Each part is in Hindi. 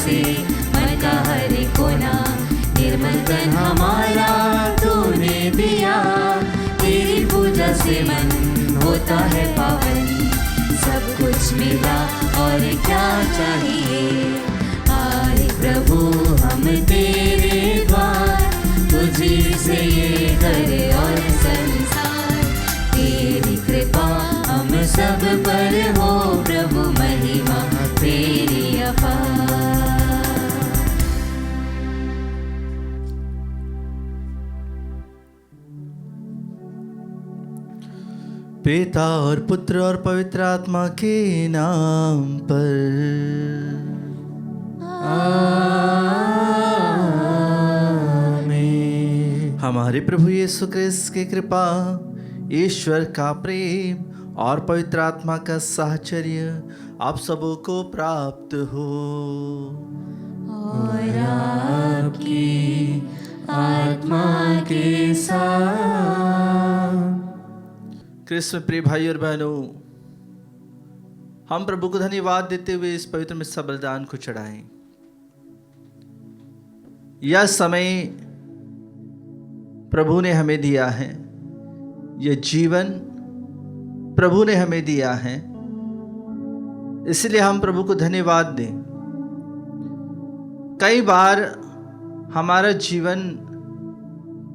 से मन का हर कोना, निर्मल तन हमारा तूने दिया। तेरी पूजा से मन होता है पावन, सब कुछ मिला और क्या चाहिए। आए प्रभु हम तेरे द्वार, तुझी से ये घर और संसार। तेरी कृपा हम सब पर हो प्रभु, महिमा तेरी अपार। पिता और पुत्र और पवित्र आत्मा के नाम पर आमीन। हमारे प्रभु यीशु क्रिस्त की कृपा, ईश्वर का प्रेम और पवित्र आत्मा का साहचर्य आप सबों को प्राप्त हो। और आपकी आत्मा के साथ। क्रिस्त में प्रिय भाई और बहनों, हम प्रभु को धन्यवाद देते हुए इस पवित्र मिस्सा बलिदान को चढ़ाएं। यह समय प्रभु ने हमें दिया है, यह जीवन प्रभु ने हमें दिया है, इसलिए हम प्रभु को धन्यवाद दें। कई बार हमारा जीवन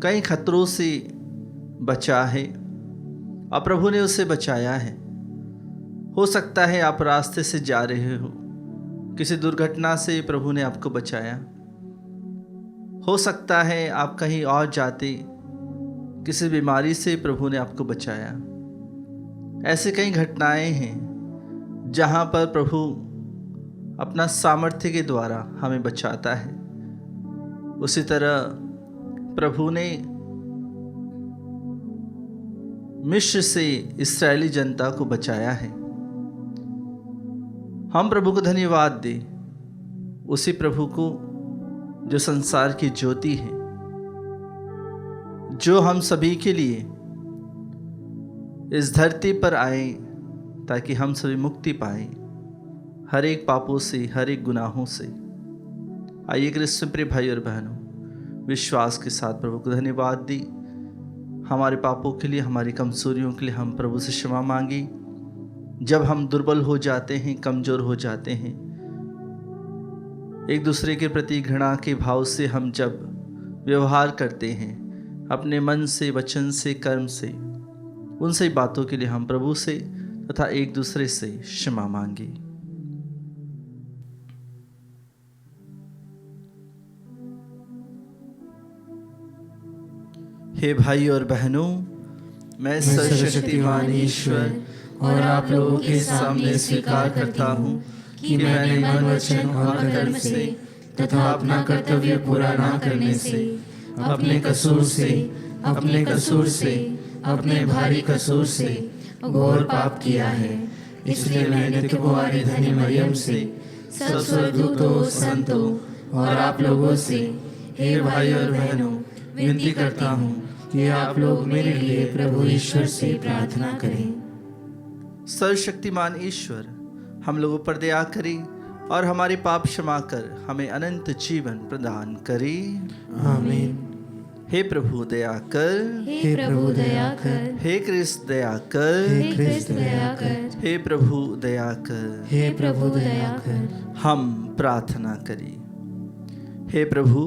कई खतरों से बचा है और प्रभु ने उससे बचाया है। हो सकता है आप रास्ते से जा रहे हो, किसी दुर्घटना से प्रभु ने आपको बचाया। हो सकता है आप कहीं और जाते, किसी बीमारी से प्रभु ने आपको बचाया। ऐसे कई घटनाएं हैं जहां पर प्रभु अपना सामर्थ्य के द्वारा हमें बचाता है। उसी तरह प्रभु ने मिस्र से इस्राएली जनता को बचाया है। हम प्रभु को धन्यवाद दें, उसी प्रभु को जो संसार की ज्योति है, जो हम सभी के लिए इस धरती पर आए ताकि हम सभी मुक्ति पाएं हर एक पापों से, हर एक गुनाहों से। आइए क्रिस्त में प्रिय भाई और बहनों, विश्वास के साथ प्रभु को धन्यवाद दी। हमारे पापों के लिए, हमारी कमजोरियों के लिए हम प्रभु से क्षमा मांगी। जब हम दुर्बल हो जाते हैं, कमजोर हो जाते हैं, एक दूसरे के प्रति घृणा के भाव से हम जब व्यवहार करते हैं, अपने मन से, वचन से, कर्म से, उन सही बातों के लिए हम प्रभु से तथा एक दूसरे से क्षमा मांगे। हे भाई और बहनों, मैं सर्वशक्तिमान ईश्वर और आप लोगों के सामने स्वीकार करता हूँ कि मैंने मन, वचन और कर्म से तथा अपना कर्तव्य पूरा न करने से, अपने कसूर से, अपने भारी कसूर से घोर पाप किया है। इसलिए मैं नित्य कुमारी धन्य मरियम से, सब स्वर्गदूतों, संतों और आप लोगों से, हे भाई और बहनों, विनती करता हूँ कि आप लोग मेरे लिए प्रभु ईश्वर से प्रार्थना करें। सर्वशक्तिमान ईश्वर हम लोगों पर दया करे और हमारे पाप क्षमा कर हमें अनंत जीवन प्रदान करे। आमीन। हे प्रभु दया कर, हे प्रभु दया कर, हे क्रिस्त दया कर, हे क्रिस्त दया कर, हे प्रभु दया कर, हे प्रभु दया कर। हम प्रार्थना करें। हे प्रभु,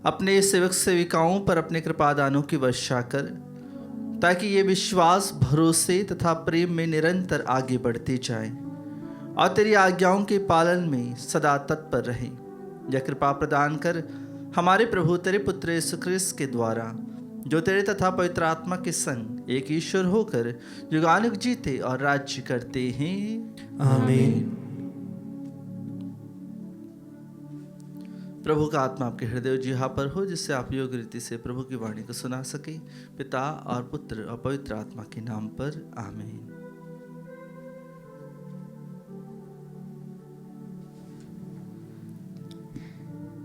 अपने सेवक सेविकाओं पर अपने कृपादानों की वर्षा कर, ताकि ये विश्वास, भरोसे तथा प्रेम में निरंतर आगे बढ़ते जाएं और तेरी आज्ञाओं के पालन में सदा तत्पर रहें। यह कृपा प्रदान कर हमारे प्रभु तेरे पुत्र यीशु क्रिस्त के द्वारा, जो तेरे तथा पवित्र आत्मा के संग एक ईश्वर होकर युगानुग जीते और राज्य करते हैं। आमीन। प्रभु का आत्मा आपके हृदय जिहा पर हो, जिससे आप योग्य रीति से प्रभु की वाणी को सुना सके। पिता और पुत्र और पवित्र आत्मा के नाम पर आमीन।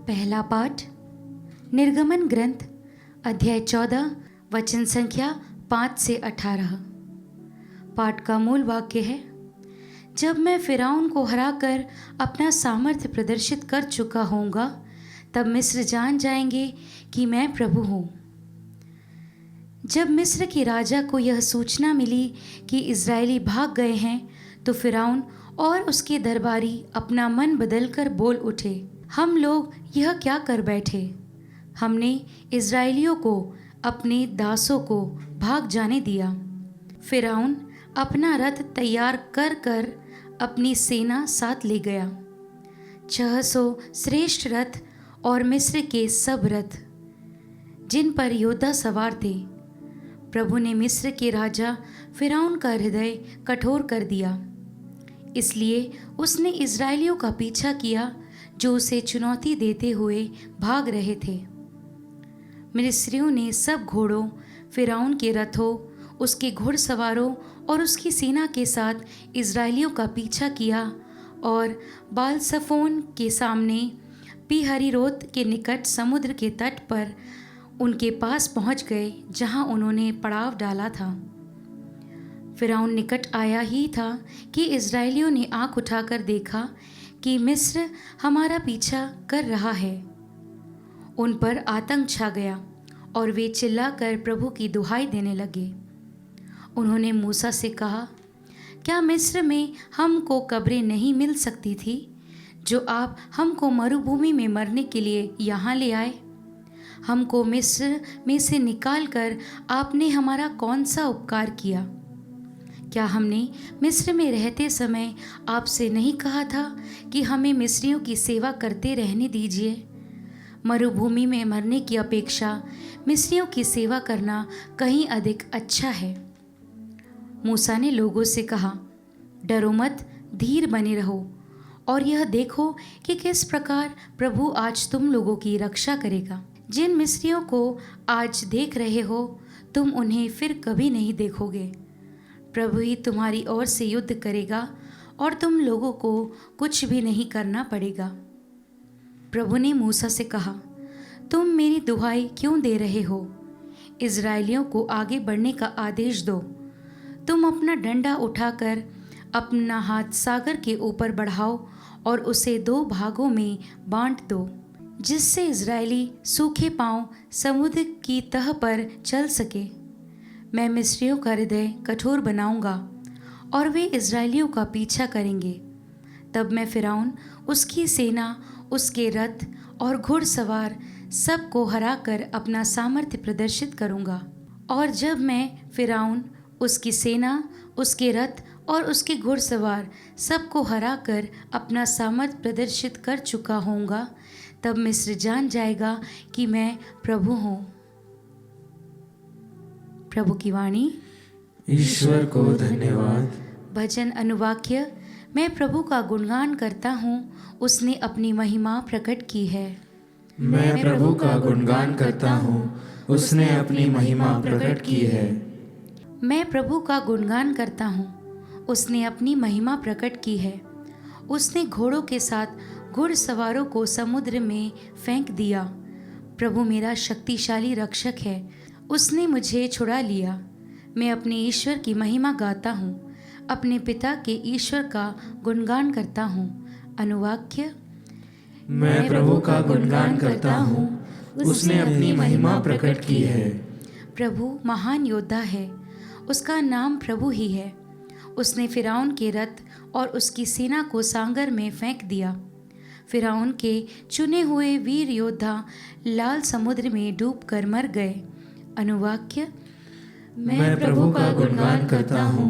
पहला पाठ निर्गमन ग्रंथ अध्याय 14 वचन संख्या 5 से 18। पाठ का मूल वाक्य है, जब मैं फ़िरौन को हराकर अपना सामर्थ्य प्रदर्शित कर चुका होऊंगा, तब मिस्र जान जाएंगे कि मैं प्रभु हूँ। जब मिस्र के राजा को यह सूचना मिली कि इज़राइली भाग गए हैं, तो फ़िरौन और उसके दरबारी अपना मन बदलकर बोल उठे, हम लोग यह क्या कर बैठे? हमने इज़राइलियों को, अपने दासों को भाग जाने दिया। फ़िरौन अपना रथ तैयार कर कर अपनी सेना साथ ले गया, 600 श्रेष्ठ रथ और मिस्र के सब रथ, जिन पर योद्धा सवार थे। प्रभु ने मिस्र के राजा फ़िरौन का हृदय कठोर कर दिया, इसलिए उसने इज़राइलियों का पीछा किया जो उसे चुनौती देते हुए भाग रहे थे। मिस्रियों ने सब घोड़ों, फ़िरौन के रथों, उसके घुड़सवारों और उसकी सेना के साथ इज़राइलियों का पीछा किया और बालसफोन के सामने पीहरीरोत के निकट समुद्र के तट पर उनके पास पहुंच गए, जहां उन्होंने पड़ाव डाला था। फ़िरौन निकट आया ही था कि इज़राइलियों ने आँख उठाकर देखा कि मिस्र हमारा पीछा कर रहा है। उन पर आतंक छा गया और वे चिल्लाकर प्रभु की दुहाई देने लगे। उन्होंने मूसा से कहा, क्या मिस्र में हमको कब्रें नहीं मिल सकती थी, जो आप हमको मरुभूमि में मरने के लिए यहाँ ले आए? हमको मिस्र में से निकाल कर आपने हमारा कौन सा उपकार किया? क्या हमने मिस्र में रहते समय आपसे नहीं कहा था कि हमें मिस्रियों की सेवा करते रहने दीजिए? मरुभूमि में मरने की अपेक्षा मिस्रियों की सेवा करना कहीं अधिक अच्छा है। मूसा ने लोगों से कहा, डरो मत, धीर बने रहो और यह देखो कि किस प्रकार प्रभु आज तुम लोगों की रक्षा करेगा। जिन मिस्रियों को आज देख रहे हो, तुम उन्हें फिर कभी नहीं देखोगे। प्रभु ही तुम्हारी ओर से युद्ध करेगा और तुम लोगों को कुछ भी नहीं करना पड़ेगा। प्रभु ने मूसा से कहा, तुम मेरी दुहाई क्यों दे रहे हो? इज़राइलियों को आगे बढ़ने का आदेश दो। तुम अपना डंडा उठाकर अपना हाथ सागर के ऊपर बढ़ाओ और उसे 2 भागों में बांट दो, जिससे इज़राइली सूखे पांव समुद्र की तह पर चल सके। मैं मिस्रियों का हृदय कठोर बनाऊंगा और वे इज़राइलियों का पीछा करेंगे। तब मैं फ़िरौन, उसकी सेना, उसके रथ और घुड़सवार सबको हराकर अपना सामर्थ्य प्रदर्शित करूंगा। और जब मैं फ़िरौन, उसकी सेना, उसके रथ और उसके घुड़सवार सबको हराकर अपना सामर्थ्य प्रदर्शित कर चुका होऊंगा, तब मिस्र जान जाएगा कि मैं प्रभु हूँ। प्रभु की वाणी। ईश्वर को धन्यवाद। भजन अनुवाक्य। मैं प्रभु का गुणगान करता हूँ, उसने अपनी महिमा प्रकट की है। मैं प्रभु का गुणगान करता हूँ, उसने अपनी महिमा प्रकट की है। मैं प्रभु का गुणगान करता हूँ, उसने अपनी महिमा प्रकट की है। उसने घोड़ों के साथ घुड़सवारों को समुद्र में फेंक दिया। प्रभु मेरा शक्तिशाली रक्षक है, उसने मुझे छुड़ा लिया। मैं अपने ईश्वर की महिमा गाता हूँ, अपने पिता के ईश्वर का गुणगान करता हूँ। अनुवाक्य। मैं प्रभु का गुणगान करता हूँ, उसने अपनी महिमा प्रकट की है। प्रभु महान योद्धा है, उसका नाम प्रभु ही है। उसने फ़िरौन के रथ और उसकी सेना को सागर में फेंक दिया। फ़िरौन के चुने हुए वीर योद्धा लाल समुद्र में डूबकर मर गए। अनुवाक्य। मैं प्रभु का गुणगान करता हूँ,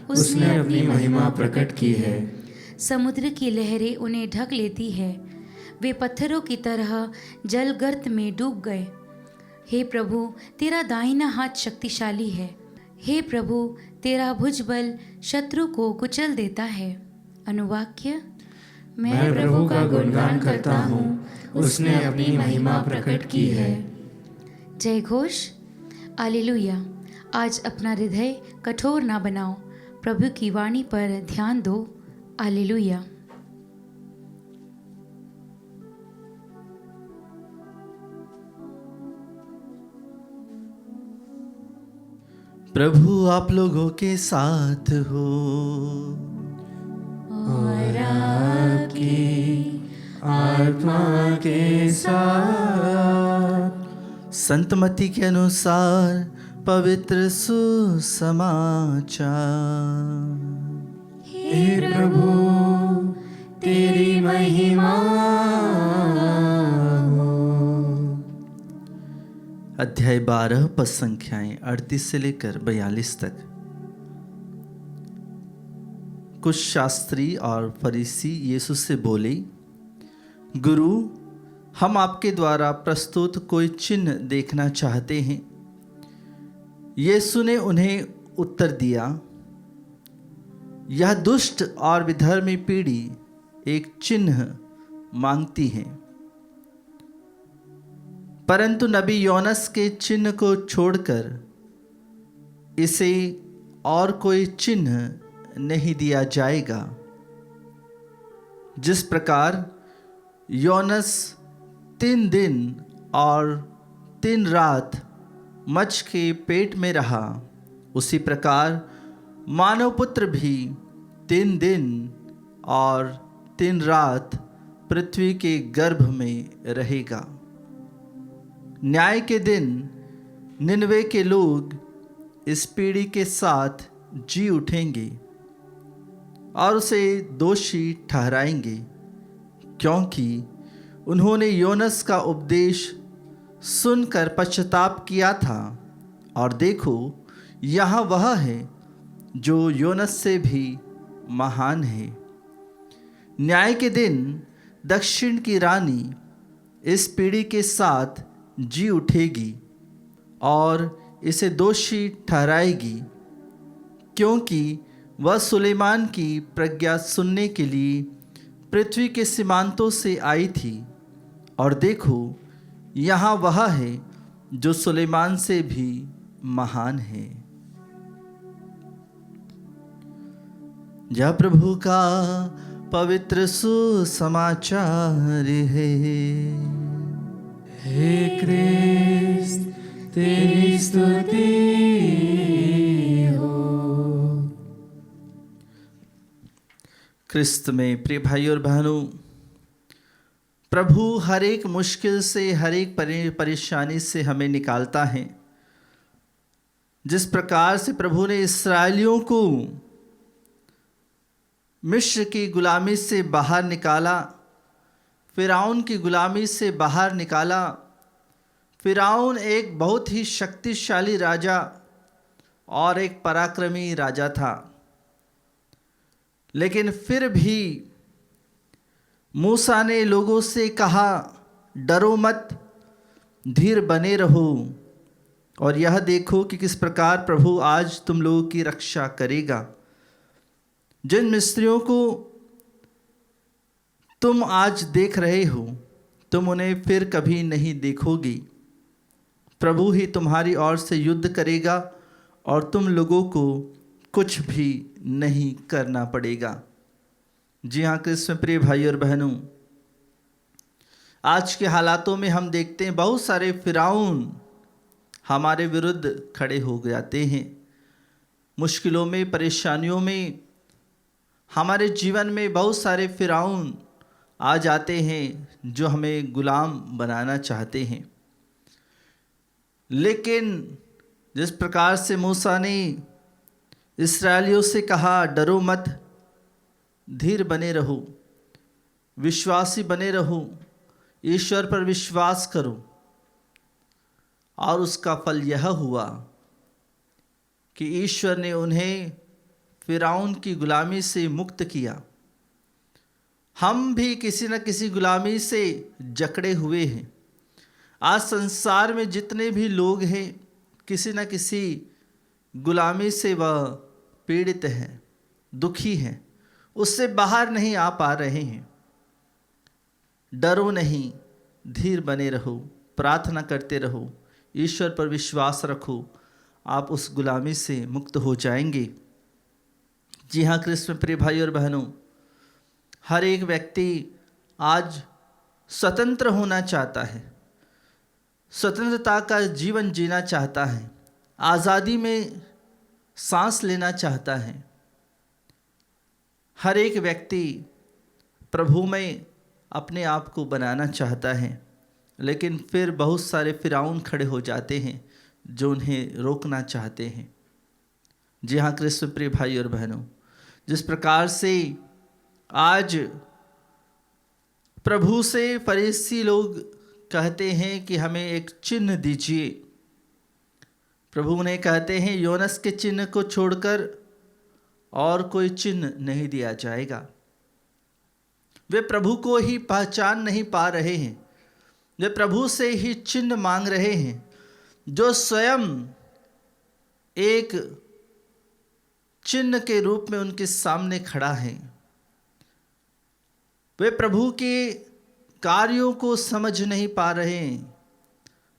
उसने अपनी महिमा प्रकट की है। समुद्र की लहरें उन्हें ढक लेती है, वे पत्थरों की तरह जलगर्त में डूब गए। हे प्रभु, तेरा दाहिना हाथ शक्तिशाली है। हे प्रभु, तेरा भुजबल शत्रु को कुचल देता है। अनुवाक्य। मैं प्रभु का गुणगान करता हूँ, उसने अपनी महिमा प्रकट की है। जय घोष। हालेलुया। आज अपना हृदय कठोर ना बनाओ, प्रभु की वाणी पर ध्यान दो। हालेलुया। प्रभु आप लोगों के साथ हो। आत्मा के साथ। संतमति के अनुसार पवित्र सुसमाचार। हे प्रभु तेरी महिमा हो। अध्याय 12 पद संख्याएं 38 से लेकर 42 तक। कुछ शास्त्री और फरीसी यीशु से बोले, गुरु, हम आपके द्वारा प्रस्तुत कोई चिन्ह देखना चाहते हैं। यीशु ने उन्हें उत्तर दिया, यह दुष्ट और विधर्मी पीढ़ी एक चिन्ह मांगती है, परंतु नबी योनस के चिन्ह को छोड़कर इसे और कोई चिन्ह नहीं दिया जाएगा। जिस प्रकार योनस 3 दिन और 3 रात मच्छ के पेट में रहा, उसी प्रकार मानव पुत्र भी 3 दिन और 3 रात पृथ्वी के गर्भ में रहेगा। न्याय के दिन निनवे के लोग इस पीढ़ी के साथ जी उठेंगे और उसे दोषी ठहराएंगे, क्योंकि उन्होंने योनस का उपदेश सुनकर पश्चाताप किया था, और देखो यहाँ वह है जो योनस से भी महान है। न्याय के दिन दक्षिण की रानी इस पीढ़ी के साथ जी उठेगी और इसे दोषी ठहराएगी, क्योंकि वह सुलेमान की प्रज्ञा सुनने के लिए पृथ्वी के सीमांतों से आई थी, और देखो यहाँ वह है जो सुलेमान से भी महान है। यह प्रभु का पवित्र सुसमाचार है। हे क्रिस्त तेरी स्तुति हो। क्रिस्त में प्रिय भाई और बहनों, प्रभु हर एक मुश्किल से, हर एक परेशानी से हमें निकालता है। जिस प्रकार से प्रभु ने इस्राएलियों को मिस्र की गुलामी से बाहर निकाला, फिरौन की गुलामी से बाहर निकाला। फिरौन एक बहुत ही शक्तिशाली राजा और एक पराक्रमी राजा था, लेकिन फिर भी मूसा ने लोगों से कहा, डरो मत, धीर बने रहो, और यह देखो कि किस प्रकार प्रभु आज तुम लोगों की रक्षा करेगा। जिन मिस्रियों को तुम आज देख रहे हो, तुम उन्हें फिर कभी नहीं देखोगी। प्रभु ही तुम्हारी ओर से युद्ध करेगा और तुम लोगों को कुछ भी नहीं करना पड़ेगा। जी हाँ क्रिस्त में प्रिय भाई और बहनों, आज के हालातों में हम देखते हैं बहुत सारे फिरौन हमारे विरुद्ध खड़े हो जाते हैं। मुश्किलों में, परेशानियों में, हमारे जीवन में बहुत सारे फिरौन आ जाते हैं जो हमें गुलाम बनाना चाहते हैं। लेकिन जिस प्रकार से मूसा ने इस्राएलियों से कहा, डरो मत, धीर बने रहो, विश्वासी बने रहो, ईश्वर पर विश्वास करो, और उसका फल यह हुआ कि ईश्वर ने उन्हें फिरौन की गुलामी से मुक्त किया। हम भी किसी न किसी गुलामी से जकड़े हुए हैं। आज संसार में जितने भी लोग हैं, किसी न किसी गुलामी से वह पीड़ित हैं, दुखी हैं, उससे बाहर नहीं आ पा रहे हैं। डरो नहीं, धीर बने रहो, प्रार्थना करते रहो, ईश्वर पर विश्वास रखो, आप उस गुलामी से मुक्त हो जाएंगे। जी हाँ क्रिस्त में प्रिय भाई और बहनों, हर एक व्यक्ति आज स्वतंत्र होना चाहता है, स्वतंत्रता का जीवन जीना चाहता है, आज़ादी में सांस लेना चाहता है। हर एक व्यक्ति प्रभु में अपने आप को बनाना चाहता है, लेकिन फिर बहुत सारे फिरौन खड़े हो जाते हैं जो उन्हें रोकना चाहते हैं। जी हाँ क्रिस्त प्रिय भाई और बहनों, जिस प्रकार से आज प्रभु से फरीसी लोग कहते हैं कि हमें एक चिन्ह दीजिए, प्रभु उन्हें कहते हैं योनस के चिन्ह को छोड़कर और कोई चिन्ह नहीं दिया जाएगा। वे प्रभु को ही पहचान नहीं पा रहे हैं, वे प्रभु से ही चिन्ह मांग रहे हैं जो स्वयं एक चिन्ह के रूप में उनके सामने खड़ा है। वे प्रभु के कार्यों को समझ नहीं पा रहे हैं,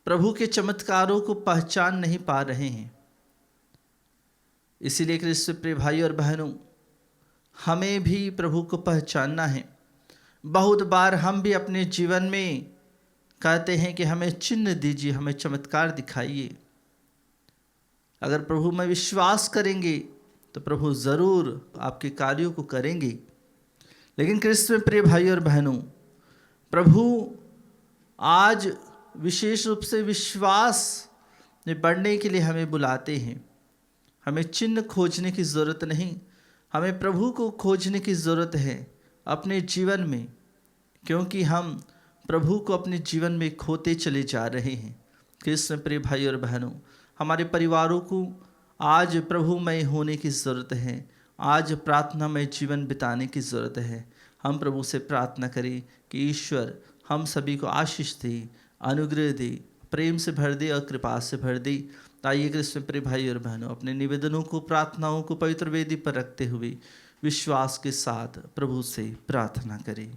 प्रभु के चमत्कारों को पहचान नहीं पा रहे हैं। इसीलिए क्रिस्त प्रिय भाई और बहनों, हमें भी प्रभु को पहचानना है। बहुत बार हम भी अपने जीवन में कहते हैं कि हमें चिन्ह दीजिए, हमें चमत्कार दिखाइए। अगर प्रभु में विश्वास करेंगे तो प्रभु ज़रूर आपके कार्यों को करेंगे। लेकिन क्रिस्त में प्रिय भाई और बहनों, प्रभु आज विशेष रूप से विश्वास में बढ़ने के लिए हमें बुलाते हैं। हमें चिन्ह खोजने की ज़रूरत नहीं, हमें प्रभु को खोजने की ज़रूरत है अपने जीवन में, क्योंकि हम प्रभु को अपने जीवन में खोते चले जा रहे हैं। कृष्ण प्रिय भाई और बहनों, हमारे परिवारों को आज प्रभुमय होने की ज़रूरत है, आज प्रार्थनामय जीवन बिताने की ज़रूरत है। हम प्रभु से प्रार्थना करें कि ईश्वर हम सभी को आशीष दे, अनुग्रह दे, प्रेम से भर दे और कृपा से भर दे। आइए कृष्ण प्रिय भाई और बहनों, अपने निवेदनों को, प्रार्थनाओं को पवित्र वेदी पर रखते हुए विश्वास के साथ प्रभु से प्रार्थना करें।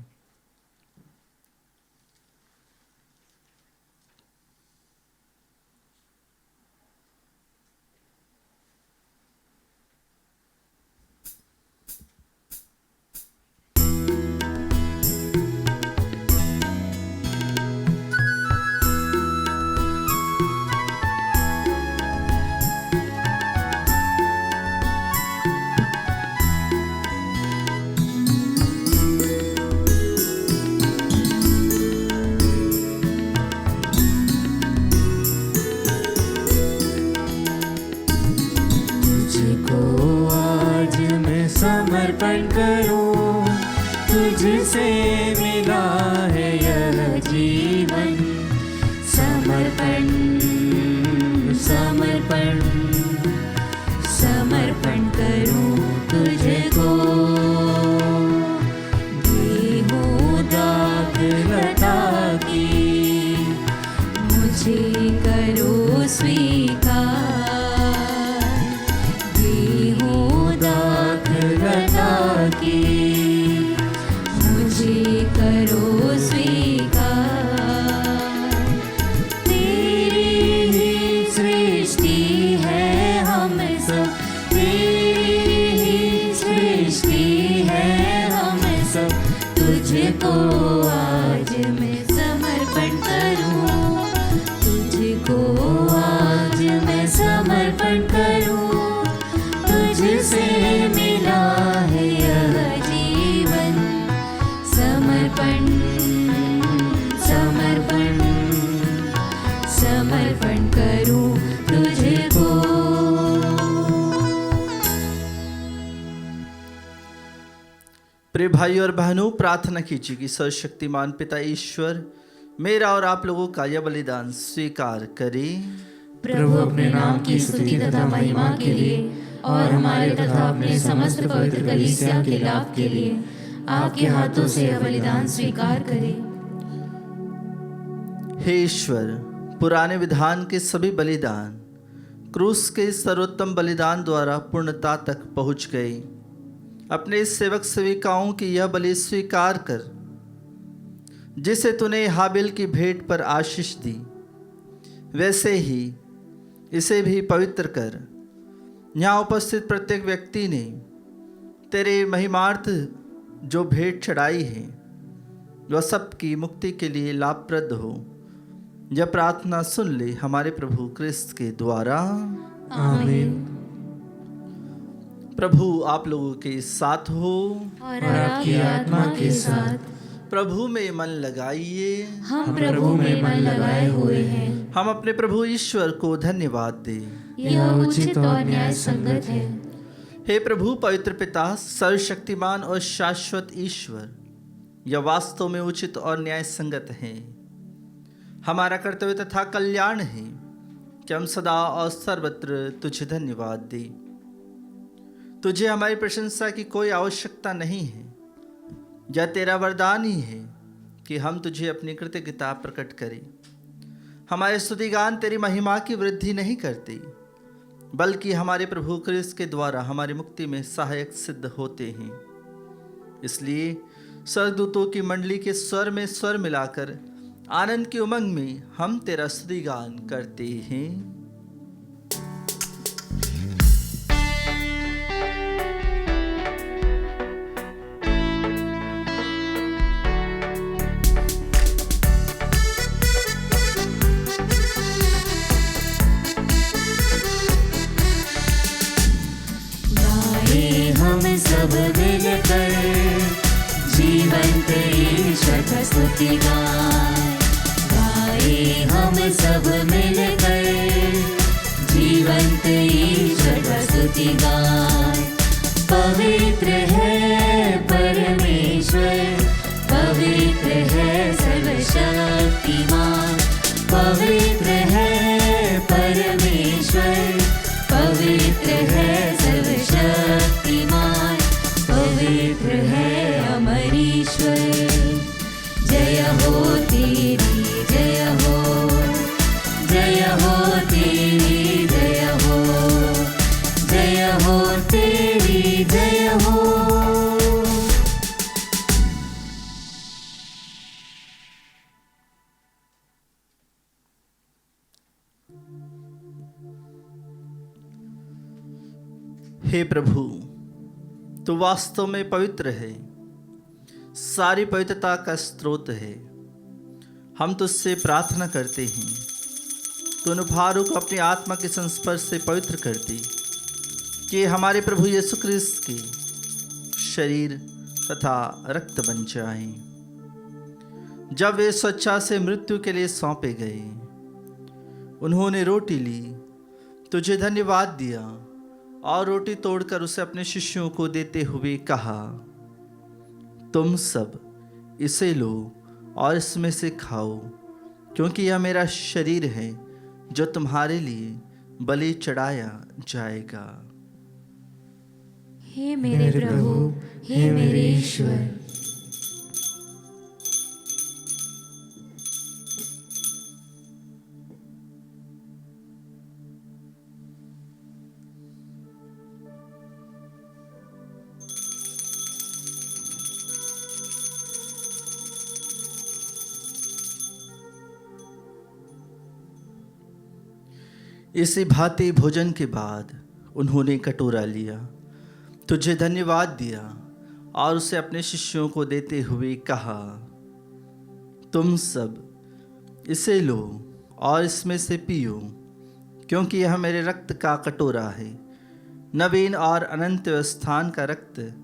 समर्पण करूं, तुझसे मिला है यह जीवन। समर्पण समर्पण समर्पण करूं तुझको, देहूं दाखलता की, मुझे करो स्वीकार। मुझे करो स्वीकार। तेरी ही सृष्टि है हम सब, तेरी ही सृष्टि है हम सब। तुझको आज मैं समर्पण करूं, तुझको आज मैं समर्पण करूं। तुझसे मिला है यह जीवन। समर्पण समर्पण समर्पण करूं तुझको। प्रिय भाई और बहनों, प्रार्थना कीजिए कि सर्वशक्तिमान पिता ईश्वर मेरा और आप लोगों का यह बलिदान स्वीकार करे। प्रभु अपने नाम की स्तुति तथा महिमा के लिए और हमारे तथा अपने समस्त पवित्र कलीसिया के लाभ के लिए आपके हाथों से यह बलिदान स्वीकार करें। हे ईश्वर, पुराने विधान के सभी बलिदान क्रूस के सर्वोत्तम बलिदान द्वारा पूर्णता तक पहुंच गए। अपने सेवक सेविकाओं की यह बलि स्वीकार कर, जिसे तूने हाबिल की भेंट पर आशीष दी, वैसे ही इसे भी पवित्र कर। यहाँ उपस्थित प्रत्येक व्यक्ति ने तेरे महिमार्थ जो भेंट चढ़ाई है वह सबकी मुक्ति के लिए लाभप्रद हो। यह प्रार्थना सुन ले हमारे प्रभु क्रिस्त के द्वारा, आमीन। प्रभु आप लोगों के साथ हो और आपकी आत्मा के साथ। प्रभु में मन लगाइए, हम प्रभु में मन लगाए हुए हैं। हम अपने प्रभु ईश्वर को धन्यवाद दें। यह उचित और न्याय संगत है। हे प्रभु पवित्र पिता, सर्वशक्तिमान और शाश्वत ईश्वर, यह वास्तव में उचित और न्याय संगत है। हमारा कर्तव्य तथा कल्याण है कि हम सदा और सर्वत्र तुझे धन्यवाद दें। तुझे हमारी प्रशंसा की कोई आवश्यकता नहीं है। यह तेरा वरदान ही है कि हम तुझे अपनी कृतज्ञता प्रकट करें। हमारे स्तुतिगान तेरी महिमा की वृद्धि नहीं करते, बल्कि हमारे प्रभु क्रिस्त के द्वारा हमारी मुक्ति में सहायक सिद्ध होते हैं। इसलिए स्वर्गदूतों की मंडली के स्वर में स्वर मिलाकर आनंद की उमंग में हम तेरा स्तुतिगान करते हैं। हम सब मिलकर जीवंत ईश्वर का स्तुति गाए। हम सब मिलकर जीवंत ईश्वर का स्तुति गाए। पवित्र है परमेश्वर, पवित्र है सर्वशक्तिमान, पवित्र है परमेश्वर, पवित्र है सर्वशक्तिमान, पवित्र है अमर ईश्वर। जय हो तेरी, जय हो, जय हो तेरी, जय हो, जय हो तेरी, जय हो। हे प्रभु, तू वास्तव में पवित्र है, सारी पवित्रता का स्रोत है। हम तुझसे प्रार्थना करते हैं, तू अनुभारों को अपनी आत्मा के संस्पर्श से पवित्र कर दे, कि हमारे प्रभु यीशु क्रिस्त के शरीर तथा रक्त बन जाए। जब वे स्वेच्छा से मृत्यु के लिए सौंपे गए, उन्होंने रोटी ली, तुझे धन्यवाद दिया और रोटी तोड़कर उसे अपने शिष्यों को देते हुए कहा, तुम सब इसे लो और इसमें से खाओ, क्योंकि यह मेरा शरीर है जो तुम्हारे लिए बलि चढ़ाया जाएगा। हे मेरे प्रभु, हे मेरे ईश्वर। इसी भांति भोजन के बाद उन्होंने कटोरा लिया, तुझे धन्यवाद दिया और उसे अपने शिष्यों को देते हुए कहा, तुम सब इसे लो और इसमें से पियो, क्योंकि यह मेरे रक्त का कटोरा है, नवीन और अनंत स्थान का रक्त,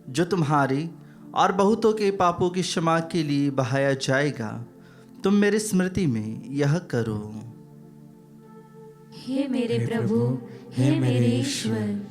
जो तुम्हारी और बहुतों के पापों की क्षमा के लिए बहाया जाएगा। तुम मेरी स्मृति में यह करो। हे मेरे प्रभु, हे मेरे ईश्वर।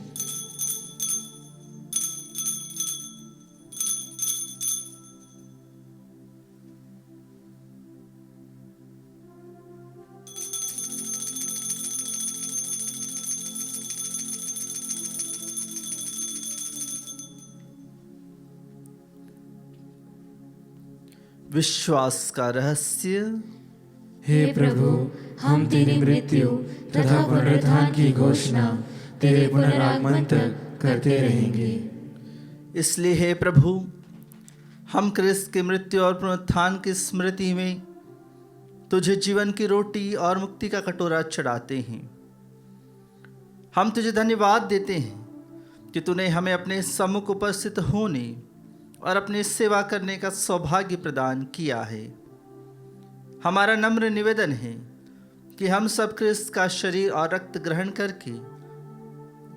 विश्वास का रहस्य। हे प्रभु, हम तेरी मृत्यु तथा पुनरुत्थान की घोषणा तेरे पुनरागमन तक करते रहेंगे। इसलिए हे प्रभु, हम क्रिस्त की मृत्यु और पुनरुत्थान की स्मृति में तुझे जीवन की रोटी और मुक्ति का कटोरा चढ़ाते हैं। हम तुझे धन्यवाद देते हैं कि तूने हमें अपने सम्मुख उपस्थित होने और अपनी सेवा करने का सौभाग्य प्रदान किया है। हमारा नम्र निवेदन है कि हम सब क्रिस्त का शरीर और रक्त ग्रहण करके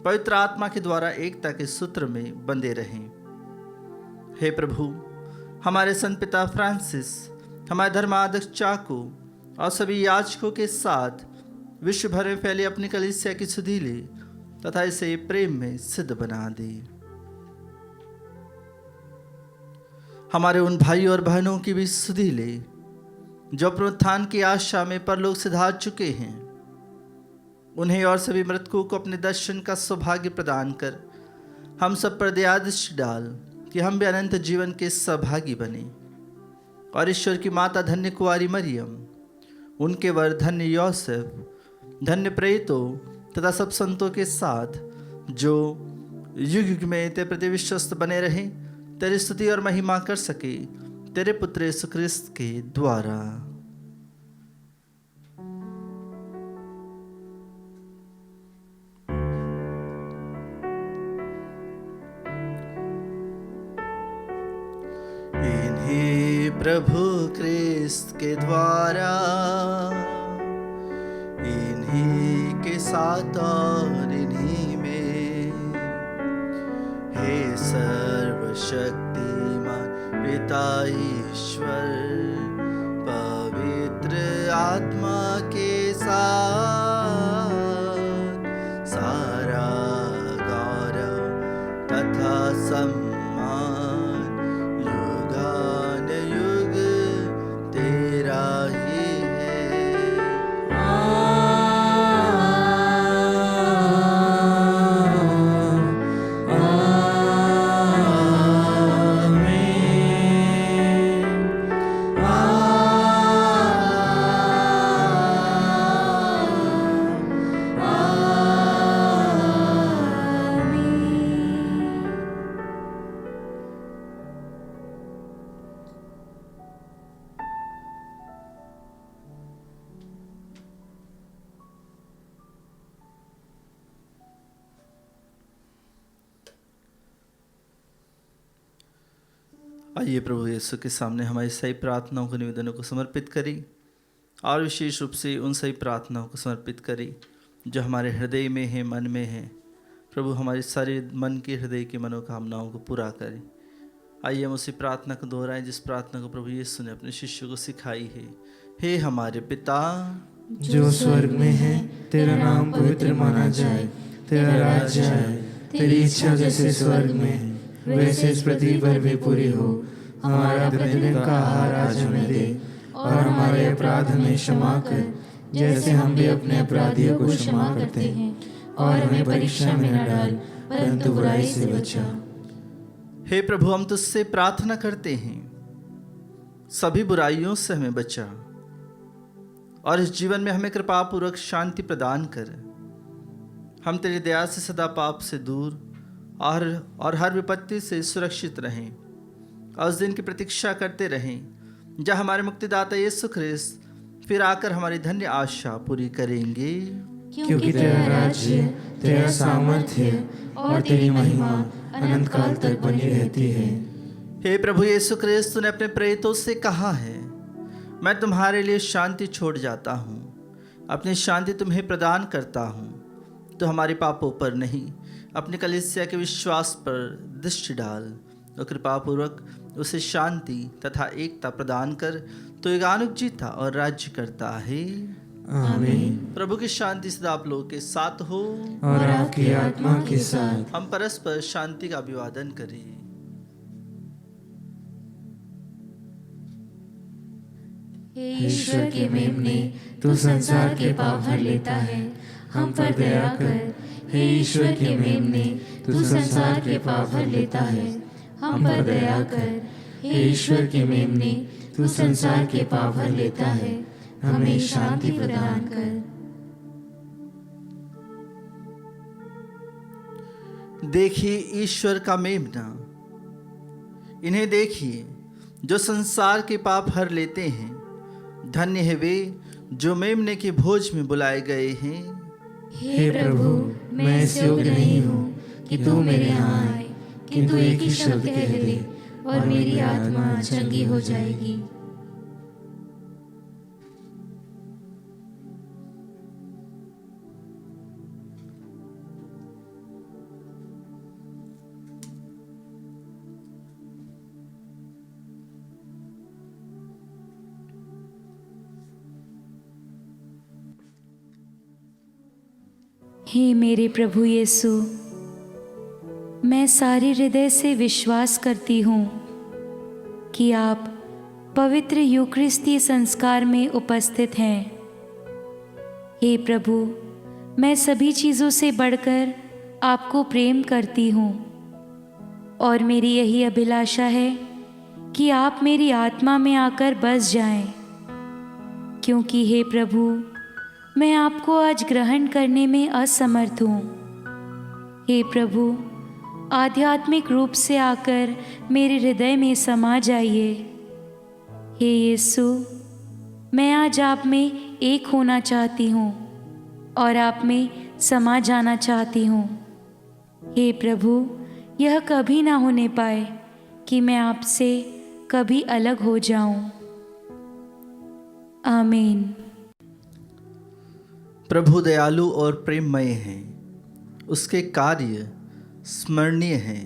पवित्र आत्मा के द्वारा एकता के सूत्र में बंधे रहें। हे प्रभु, हमारे संत पिता फ्रांसिस, हमारे धर्माध्यक्ष चाको और सभी याजकों के साथ विश्व भर में फैली अपनी कलीसिया की सुधि ले तथा इसे प्रेम में सिद्ध बना दे। हमारे उन भाई और बहनों की भी सुधि ले जो पुनरुत्थान की आशा में परलोक सिधार चुके हैं। उन्हें और सभी मृतकों को अपने दर्शन का सौभाग्य प्रदान कर हम सब पर दया दृष्टि डाल कि हम भी अनंत जीवन के सहभागी बने। और ईश्वर की माता धन्य कुंवारी मरियम, उनके वर धन्य यौसेफ, धन्य प्रेरितों तथा सब संतों के साथ जो युग युग में तेरे प्रति विश्वस्त बने रहे, तेरी स्तुति और महिमा कर सके तेरे पुत्र यीशु ख्रिस्त के द्वारा। इन्हीं प्रभु ख्रिस्त के द्वारा, इन्हीं के साथ और इन्हीं में, हे सर्वशक्तिमान पिता ईश्वर, पवित्र आत्मा के साथ सारा गौरव तथा सम्मान युगानुयुग तेरा ही है। आइए प्रभु यीशु के सामने हमारी सही प्रार्थनाओं को, निवेदनों को समर्पित करें और विशेष रूप से उन सही प्रार्थनाओं को समर्पित करें जो हमारे हृदय में है, मन में है। प्रभु हमारे सारे मन के हृदय की मनोकामनाओं को पूरा करें। आइए हम उसी प्रार्थना को दोहराएं जिस प्रार्थना को प्रभु यीशु ने अपने शिष्यों को सिखाई है। हे हमारे पिता जो स्वर्ग में है, तेरा नाम पवित्र माना जाए, तेरा राज्य आए, तेरी इच्छा जैसे स्वर्ग में है वैसे इस पृथ्वी पर भी पूरी हो। हमारा प्रतिदिन का आहार आज हमें दे और हमारे अपराध हमें क्षमा कर जैसे हम भी अपने अपराधियों को क्षमा करते हैं, और हमें परीक्षा में न डाल परंतु बुराई से बचा। हे प्रभु, हम तुझसे प्रार्थना करते हैं सभी बुराइयों से हमें बचा और इस जीवन में हमें कृपा पूर्वक शांति प्रदान कर। हम तेरी दया से सदा पाप से दूर और हर विपत्ति से सुरक्षित रहें और उस दिन की प्रतीक्षा करते रहें जहाँ हमारे मुक्तिदाता यीशु ख्रिस्त फिर आकर हमारी धन्य आशा पूरी करेंगे। क्योंकि तेरा राज्य, तेरा सामर्थ्य और तेरी महिमा अनंत काल तक बनी रहती है। हे प्रभु यीशु ख्रिस्त, तूने अपने प्रेरितों से कहा है, मैं तुम्हारे लिए शांति छोड़ जाता हूँ, अपनी शांति तुम्हें प्रदान करता हूँ। तो हमारे पापों पर नहीं, अपनी कलीसिया के विश्वास पर दृष्टि डाल और कृपा पूर्वक उसे शांति तथा एकता प्रदान कर तो युगानुग जीता और राज्य करता है। आमीन। प्रभु की शांति सदा आप लोगों के साथ हो और आपकी आत्मा के साथ। हम परस्पर शांति का अभिवादन करें। हे ईश्वर के मेमने, तू संसार के पाप भर लेता है, हम पर दया कर। हे ईश्वर के मेमने, तू संसार के पाप भर लेता है, हम पर दया कर। हे ईश्वर के मेमने, तू संसार के पाप भर लेता है, हमें शांति प्रदान कर। देखिए ईश्वर का मेमना, इन्हें देखिए जो संसार के पाप हर लेते हैं। धन्य है वे जो मेमने के भोज में बुलाए गए हैं। हे प्रभु, मैं इस योग्य नहीं हूँ कि तू मेरे यहाँ आए, किंतु एक ही शब्द कह दे और मेरी आत्मा चंगी हो जाएगी। हे मेरे प्रभु यीशु, मैं सारे हृदय से विश्वास करती हूँ कि आप पवित्र यूकरिस्ती संस्कार में उपस्थित हैं। हे प्रभु, मैं सभी चीज़ों से बढ़कर आपको प्रेम करती हूँ और मेरी यही अभिलाषा है कि आप मेरी आत्मा में आकर बस जाएं, क्योंकि हे प्रभु, मैं आपको आज ग्रहण करने में असमर्थ हूँ। हे प्रभु, आध्यात्मिक रूप से आकर मेरे हृदय में समा जाइए। हे यीशु, मैं आज आप में एक होना चाहती हूँ और आप में समा जाना चाहती हूँ। हे प्रभु, यह कभी ना होने पाए कि मैं आपसे कभी अलग हो जाऊं। आमीन। प्रभु दयालु और प्रेममय हैं, उसके कार्य स्मरणीय हैं,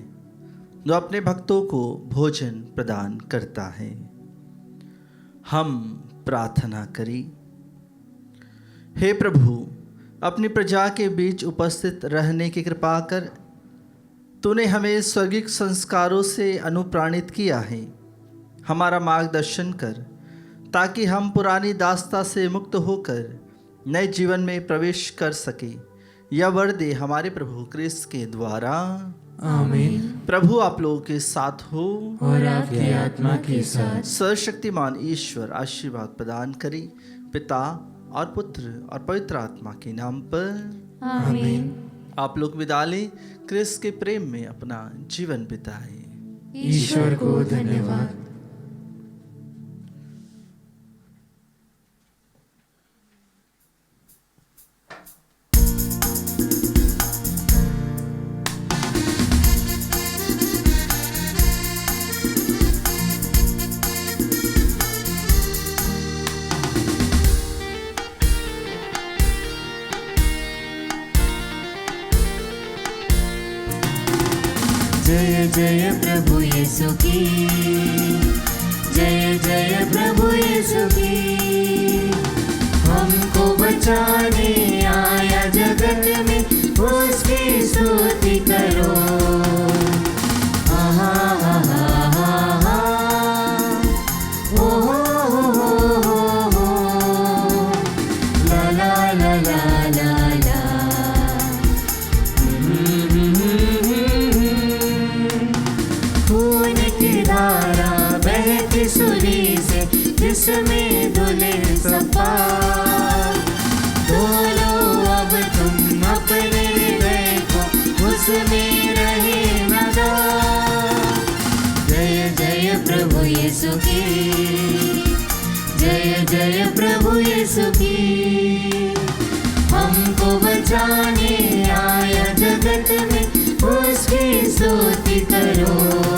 जो अपने भक्तों को भोजन प्रदान करता है। हम प्रार्थना करें। हे प्रभु, अपनी प्रजा के बीच उपस्थित रहने की कृपा कर तूने हमें स्वर्गिक संस्कारों से अनुप्राणित किया है। हमारा मार्गदर्शन कर ताकि हम पुरानी दास्ता से मुक्त होकर नए जीवन में प्रवेश कर सके। यह वर दे हमारे प्रभु क्रिस्त के द्वारा। आमीन। प्रभु आप लोगों के साथ हो और आपकी आत्मा के साथ। सर्वशक्तिमान ईश्वर आशीर्वाद प्रदान करे, पिता और पुत्र और पवित्र आत्मा के नाम पर। आमीन। आप लोग विदा लें, क्रिस्त के प्रेम में अपना जीवन बिताएं। ईश्वर को धन्यवाद। जय जय प्रभु यीशु की, जय जय प्रभु यीशु की। हमको बचाने आया जगत में, उसकी स्तुति करो। आहा आहा आहा, ओ हो, ला ला ला ला ला ला। खून की धारा बहती सुरी से, जिसमें धुले सफा। धोलो अब तुम अपने हृदय को, उसमें रहे नदा। जय जय प्रभु यीशु की, जय जय प्रभु यीशु की। हमको बचाने आया जगत में, उसकी स्तुति करो।